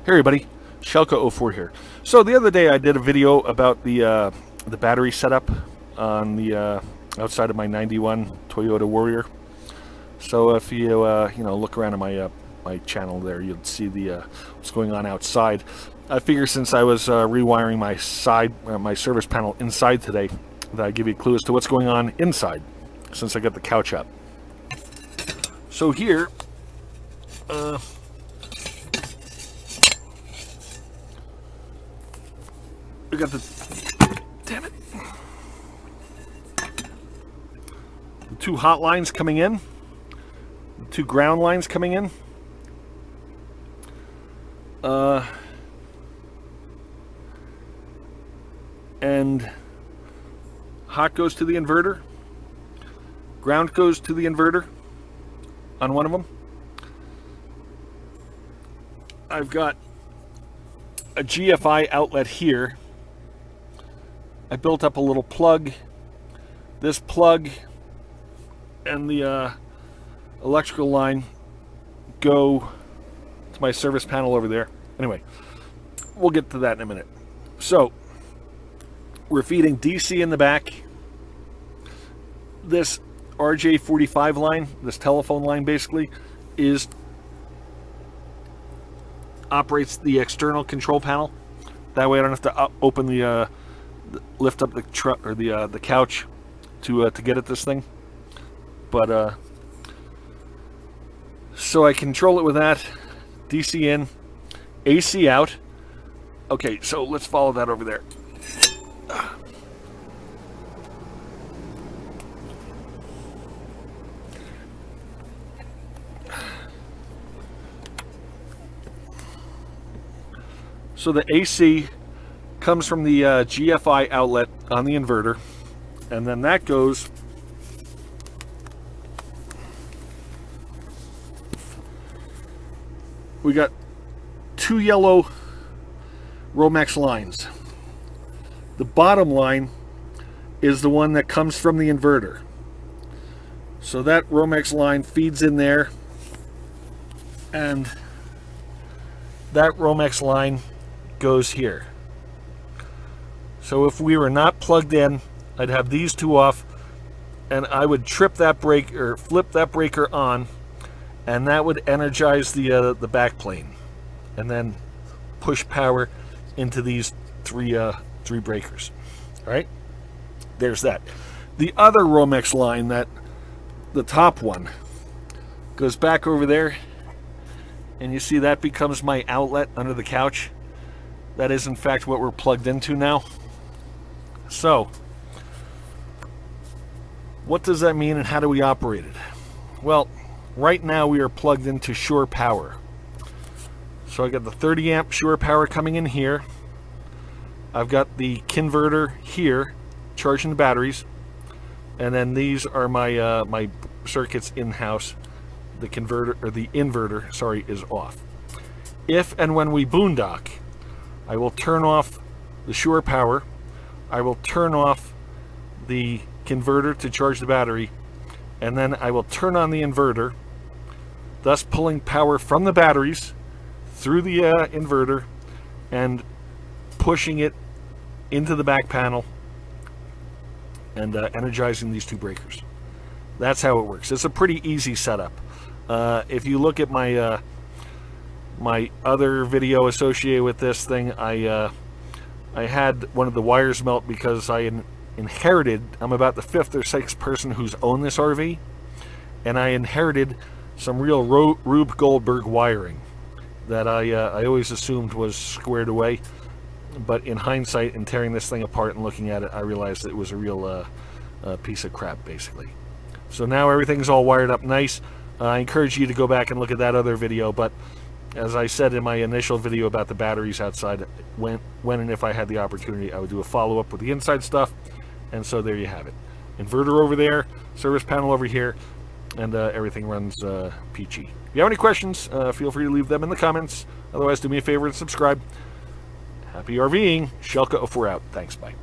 Hey everybody, Shelka04 here. So the other day I did a video about the battery setup on the outside of my '91 Toyota Warrior. So if you look around at my channel there, you'll see the what's going on outside. I figure since I was rewiring my service panel inside today, that I give you a clue as to what's going on inside, since I got the couch up. So here. We got the two hot lines coming in, the two ground lines coming in. And hot goes to the inverter, ground goes to the inverter on one of them. I've got a GFI outlet here. I built up a little plug. This plug and the electrical line go to my service panel over there. Anyway, we'll get to that in a minute. So, we're feeding DC in the back. This RJ45 line, this telephone line basically, operates the external control panel. That way I don't have to open lift up the truck or the couch to get at this thing. But so I control it with that. DC in, AC out. Okay, so let's follow that over there. So the AC comes from the GFI outlet on the inverter, and then that goes we got two yellow Romex lines. The bottom line is the one that comes from the inverter. So that Romex line feeds in there, and that Romex line goes here. So if we were not plugged in, I'd have these two off, and I would trip that brake or flip that breaker on, and that would energize the back plane, and then push power into these three breakers. All right, there's that. The other Romex line, the top one, goes back over there, and you see that becomes my outlet under the couch. That is in fact what we're plugged into now. So, what does that mean and how do we operate it? Well, right now we are plugged into shore power. So I got the 30 amp shore power coming in here. I've got the converter here charging the batteries, and then these are my my circuits in-house. The inverter, sorry, is off. If and when we boondock, I will turn off the shore power. I will turn off the converter to charge the battery, and then I will turn on the inverter, thus pulling power from the batteries through the inverter and pushing it into the back panel and energizing these two breakers. That's how it works. It's a pretty easy setup. If you look at my my other video associated with this thing, I had one of the wires melt because I inherited, I'm about the 5th or 6th person who's owned this RV, and I inherited some real Rube Goldberg wiring that I always assumed was squared away, but in hindsight and tearing this thing apart and looking at it, I realized it was a real piece of crap basically. So now everything's all wired up nice. I encourage you to go back and look at that other video, but as I said in my initial video about the batteries outside, when and if I had the opportunity, I would do a follow-up with the inside stuff. And so there you have it. Inverter over there, service panel over here, and everything runs peachy. If you have any questions, feel free to leave them in the comments. Otherwise, do me a favor and subscribe. Happy RVing. Shelka04 out. Thanks. Bye.